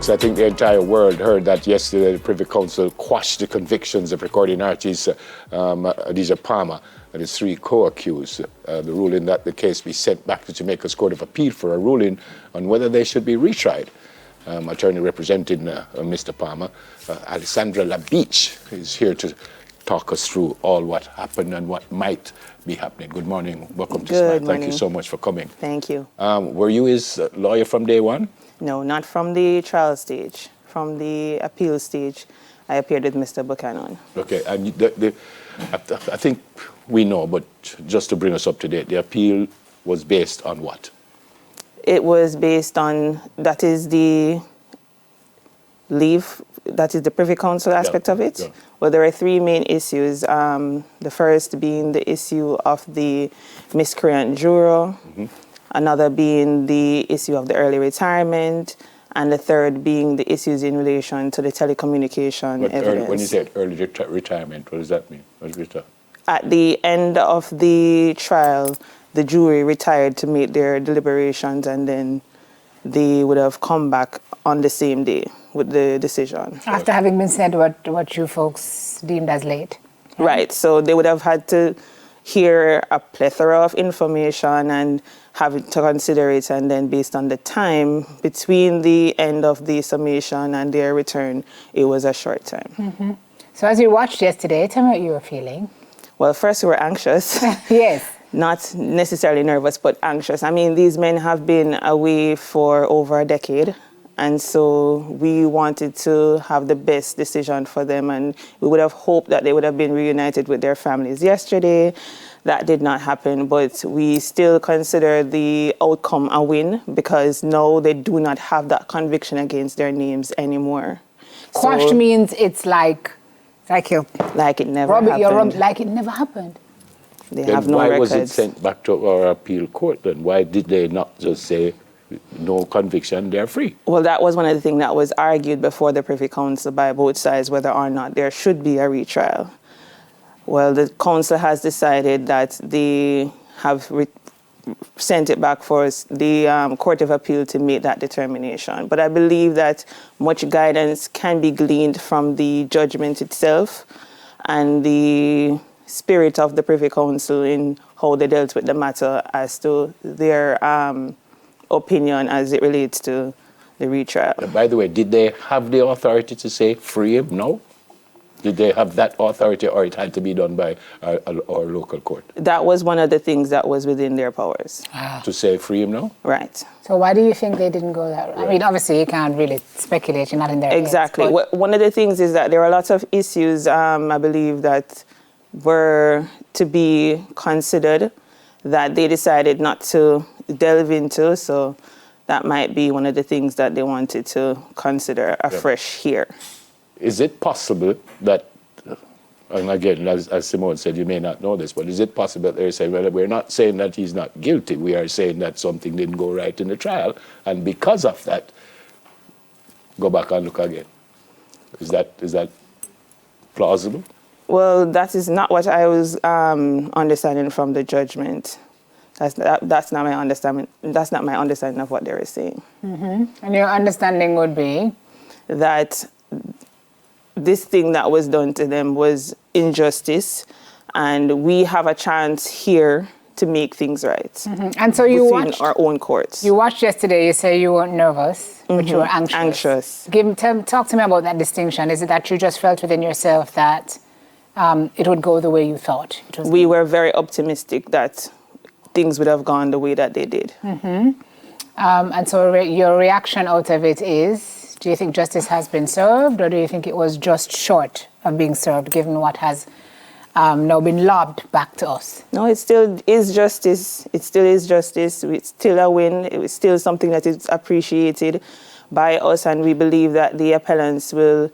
So I think the entire world heard that yesterday the Privy Council quashed the convictions of recording artist Adidja Palmer and his 3 co-accused. The ruling that the case be sent back to Jamaica's Court of Appeal for a ruling on whether they should be retried. Attorney representing Mr. Palmer, Alessandra LaBeach, is here to talk us through all what happened and what might be happening. Good morning. Welcome to Smile. Thank you so much for coming. Thank you. Were you his lawyer from day one? No, not from the trial stage. From the appeal stage, I appeared with Mr. Buchanan. Okay, and I think we know, but just to bring us up to date, the appeal was based on what? It was based on, that is the Privy Council aspect of it. Yeah. Well, there are 3 main issues. The first being the issue of the miscreant juror, another being the issue of the early retirement, and the third being the issues in relation to the telecommunication evidence. When you say early retirement, what does that mean? At the end of the trial, the jury retired to make their deliberations, and then they would have come back on the same day with the decision. After having been said what you folks deemed as late. Right, so they would have had to hear a plethora of information and have it to consider it, and then based on the time between the end of the summation and their return, it was a short time. So as you watched yesterday, tell me what you were feeling. Well, first we were anxious. Yes. Not necessarily nervous, but anxious. I mean, these men have been away for over a decade, and so we wanted to have the best decision for them, and we would have hoped that they would have been reunited with their families yesterday. That did not happen, but we still consider the outcome a win, because now they do not have that conviction against their names anymore. Quashed means it's like it never happened. Like it never happened. They have no records. Why was it sent back to our appeal court then? Why did they not just say no conviction, they're free? Well, that was one of the things that was argued before the Privy Council by both sides, whether or not there should be a retrial. Well, the council has decided that they have sent it back for the Court of Appeal to make that determination. But I believe that much guidance can be gleaned from the judgment itself and the spirit of the Privy Council in how they dealt with the matter as to their opinion as it relates to the retrial. By the way, did they have the authority to say free him? No? Did they have that authority, or it had to be done by our local court? That was one of the things that was within their powers. To say free him now? Right. So why do you think they didn't go that route? I mean, obviously you can't really speculate, you're not in their Exactly. heads, Well, one of the things is that there are lots of issues, I believe, that were to be considered that they decided not to delve into, so that might be one of the things that they wanted to consider afresh here. Is it possible that, and again, as Simone said, you may not know this, but is it possible that they're saying, well, we're not saying that he's not guilty, we are saying that something didn't go right in the trial, and because of that, go back and look again? Is that plausible? Well, that is not what I was understanding from the judgment. That's not my understanding. That's not my understanding of what they were saying. And your understanding would be that this thing that was done to them was injustice, and we have a chance here to make things right. And so you watched our own courts. You watched yesterday. You say you weren't nervous, but you were anxious. Talk to me about that distinction. Is it that you just felt within yourself that it would go the way you thought? We were very optimistic that things would have gone the way that they did. And so your reaction out of it is, do you think justice has been served, or do you think it was just short of being served, given what has now been lobbed back to us? No, it still is justice. It still is justice. It's still a win. It's still something that is appreciated by us, and we believe that the appellants will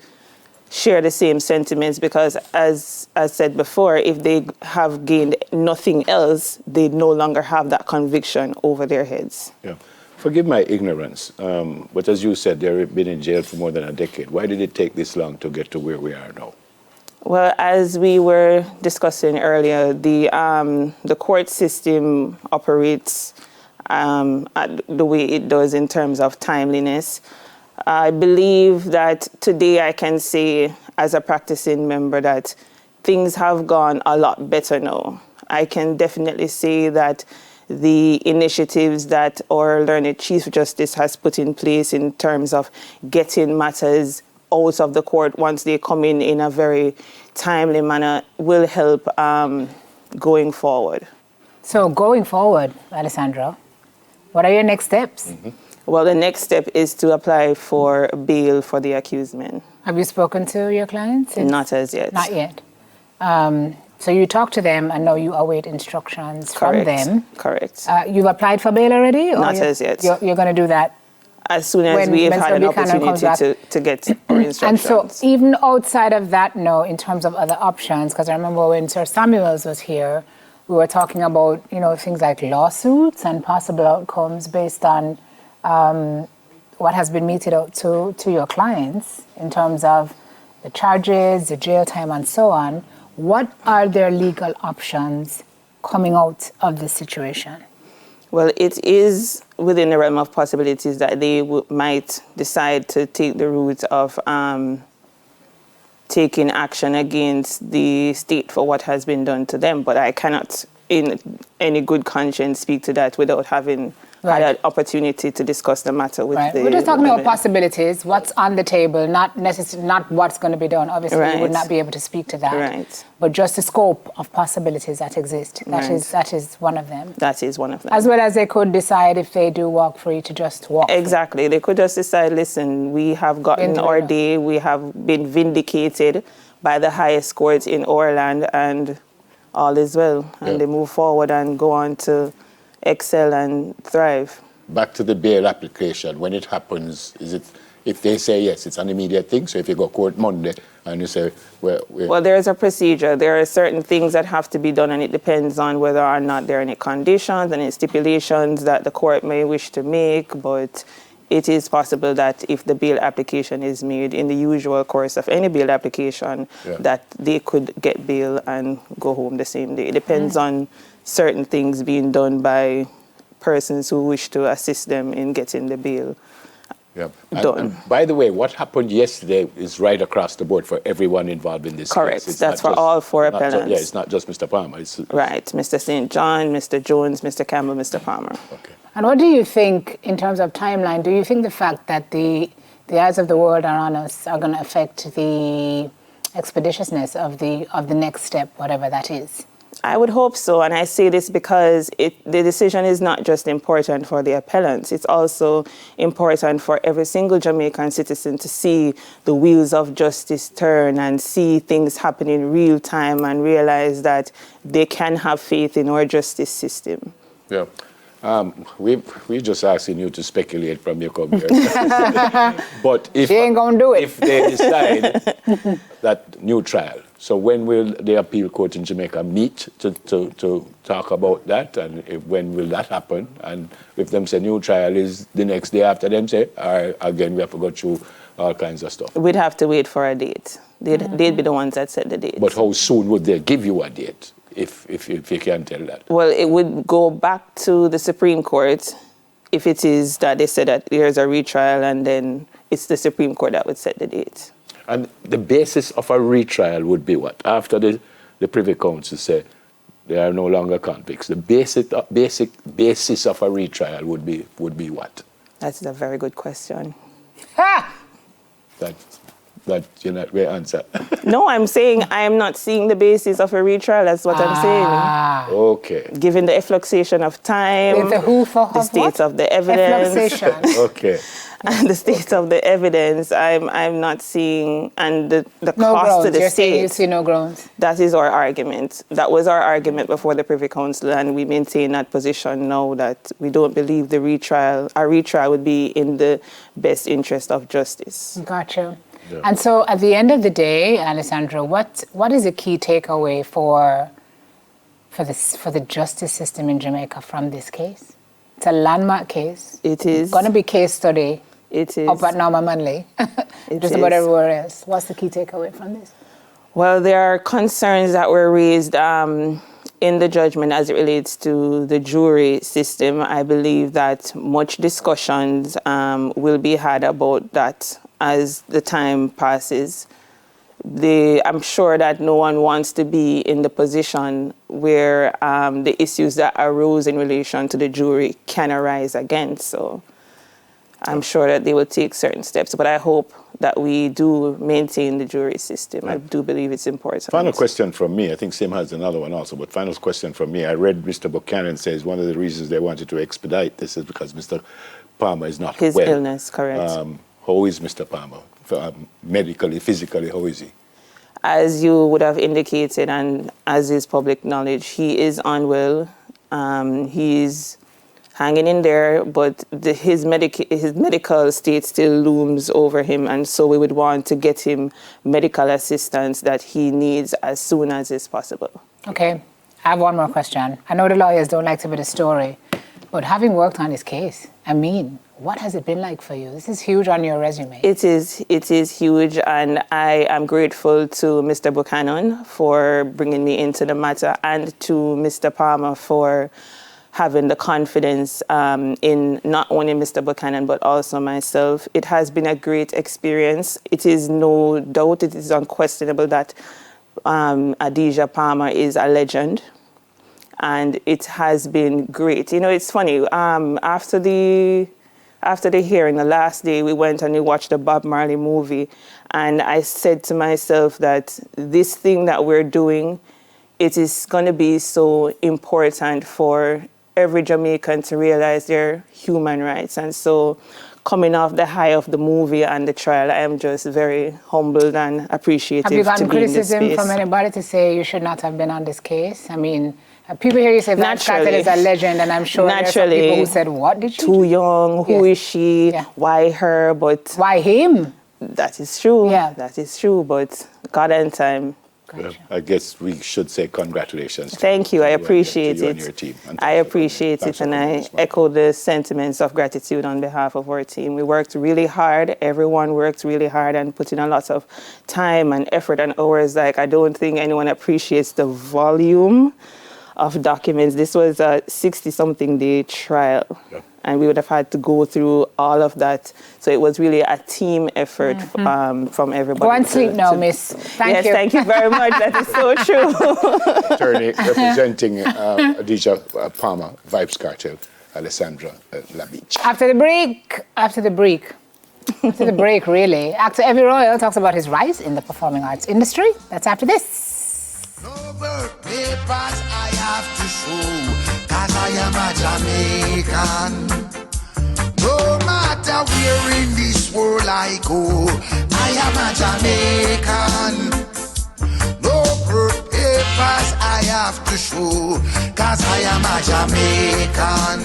share the same sentiments, because as I said before, if they have gained nothing else, they no longer have that conviction over their heads. Yeah. Forgive my ignorance, but as you said, they've been in jail for more than a decade. Why did it take this long to get to where we are now? Well, as we were discussing earlier, the court system operates the way it does in terms of timeliness. I believe that today I can say, as a practicing member, that things have gone a lot better now. I can definitely say that the initiatives that our learned Chief Justice has put in place in terms of getting matters out of the court once they come in a very timely manner will help going forward. So going forward, Alessandra, what are your next steps? Well, the next step is to apply for bail for the accused men. Have you spoken to your clients? Not as yet. Not yet. So you talk to them and now you await instructions from them. Correct. You've applied for bail already? Or Not as yet. You're going to do that? As soon as we've had an opportunity to get our instructions. And so even outside of that, no, in terms of other options, because I remember when Sir Samuels was here, we were talking about, things like lawsuits and possible outcomes based on what has been meted out to your clients in terms of the charges, the jail time, and so on. What are their legal options coming out of this situation? Well, it is within the realm of possibilities that they might decide to take the route of taking action against the state for what has been done to them. But I cannot, in any good conscience, speak to that without having had an opportunity to discuss the matter with the... We're just talking about possibilities, what's on the table, not what's going to be done. Obviously, we would not be able to speak to that. Right. But just the scope of possibilities that exist. That is one of them. That is one of them. As well as they could decide if they do walk free to just walk free. Exactly. They could just decide, listen, we have gotten our day, we have been vindicated by the highest court in our land, and all is well. And they move forward and go on to excel and thrive. Back to the bail application. When it happens, is it, if they say yes, it's an immediate thing? So if you go court Monday and you say, well, there is a procedure. There are certain things that have to be done, and it depends on whether or not there are any conditions and any stipulations that the court may wish to make. But it is possible that if the bail application is made in the usual course of any bail application, that they could get bail and go home the same day. It depends on certain things being done by persons who wish to assist them in getting the bail done. And by the way, what happened yesterday is right across the board for everyone involved in this Correct. case. That's for all four appellants. It's not just Mr. Palmer. Right. Mr. St. John, Mr. Jones, Mr. Campbell, Mr. Palmer. Okay. And what do you think in terms of timeline? Do you think the fact that the eyes of the world are on us are going to affect the expeditiousness of the next step, whatever that is? I would hope so, and I say this because the decision is not just important for the appellants, it's also important for every single Jamaican citizen to see the wheels of justice turn and see things happen in real time and realize that they can have faith in our justice system. Yeah. We're just asking you to speculate from your come here. But if she ain't gonna do it. If they decide that new trial, so when will the appeal court in Jamaica meet to talk about that, and when will that happen? And if them say new trial is the next day after them say, again we have to go through all kinds of stuff. We'd have to wait for a date. They'd be the ones that set the date. But how soon would they give you a date? If you can tell that. Well, it would go back to the Supreme Court if it is that they said that there's a retrial, and then it's the Supreme Court that would set the date. And the basis of a retrial would be what? After the Privy Council say they are no longer convicts, the basic basis of a retrial would be what? That's a very good question. Ha! That you're not going to answer. No, I'm saying I am not seeing the basis of a retrial. That's what I'm saying. Okay. Given the effluxation of time, the state of the evidence. Okay. And the state of the evidence, I'm not seeing, and the cost to the state. You see no grounds. That is our argument. That was our argument before the Privy Council, and we maintain that position now, that we don't believe a retrial would be in the best interest of justice. Gotcha. Yeah. And so at the end of the day, Alessandra, what is a key takeaway for the justice system in Jamaica from this case? It's a landmark case. It is. It's going to be case study. It is. Up at Norma Manley. Just about everywhere else. What's the key takeaway from this? Well, there are concerns that were raised in the judgment as it relates to the jury system, I believe that much discussions will be had about that as the time passes. I'm sure that no one wants to be in the position where the issues that arose in relation to the jury can arise again. So I'm sure that they will take certain steps, but I hope that we do maintain the jury system. I do believe it's important. Final question from me. I think Sim has another one also, but final question from me. I read Mr. Buchanan says one of the reasons they wanted to expedite this is because Mr. Palmer is not His well. illness, correct. How is Mr. Palmer? Medically, physically, how is he? As you would have indicated, and as is public knowledge, he is unwell. He's hanging in there, but his medical state still looms over him, and so we would want to get him medical assistance that he needs as soon as is possible. Okay, I have one more question. I know the lawyers don't like to be the story, but having worked on this case, I mean, what has it been like for you? This is huge on your resume. It is huge, and I am grateful to Mr. Buchanan for bringing me into the matter and to Mr. Palmer for having the confidence in not only Mr. Buchanan, but also myself. It has been a great experience. It is no doubt, it is unquestionable that Adidja Palmer is a legend. And it has been great. You know, it's funny, after the hearing, the last day, we went and we watched the Bob Marley movie. And I said to myself that this thing that we're doing, it is going to be so important for every Jamaican to realize their human rights. And so coming off the high of the movie and the trial, I am just very humbled and appreciative to be in this space. Have you gotten criticism from anybody to say you should not have been on this case? I mean, people hear you say Vybz Kartel is a legend, and I'm sure there are some people who said, what did she do? Too young, who is she, why her, but... Why him? That is true, that is true, but God and time. Well, I guess we should say congratulations. Thank you, I appreciate you it. And your team. I appreciate it, and I echo the sentiments of gratitude on behalf of our team. We worked really hard, everyone worked really hard and put in a lot of time and effort and hours. Like, I don't think anyone appreciates the volume of documents. This was a 60-something day trial, and we would have had to go through all of that. So it was really a team effort from everybody. Go and sleep now, miss. Thank you. Yes, thank you very much. That is so true. Attorney representing Adidja Palmer, Vybz Kartel, Alessandra Labeach. After the break, really. Actor Evie Royal talks about his rise in the performing arts industry. That's after this. No work papers I have to show, 'cause I am a Jamaican. No matter where in this world I go, I am a Jamaican. No work papers I have to show, 'cause I am a Jamaican.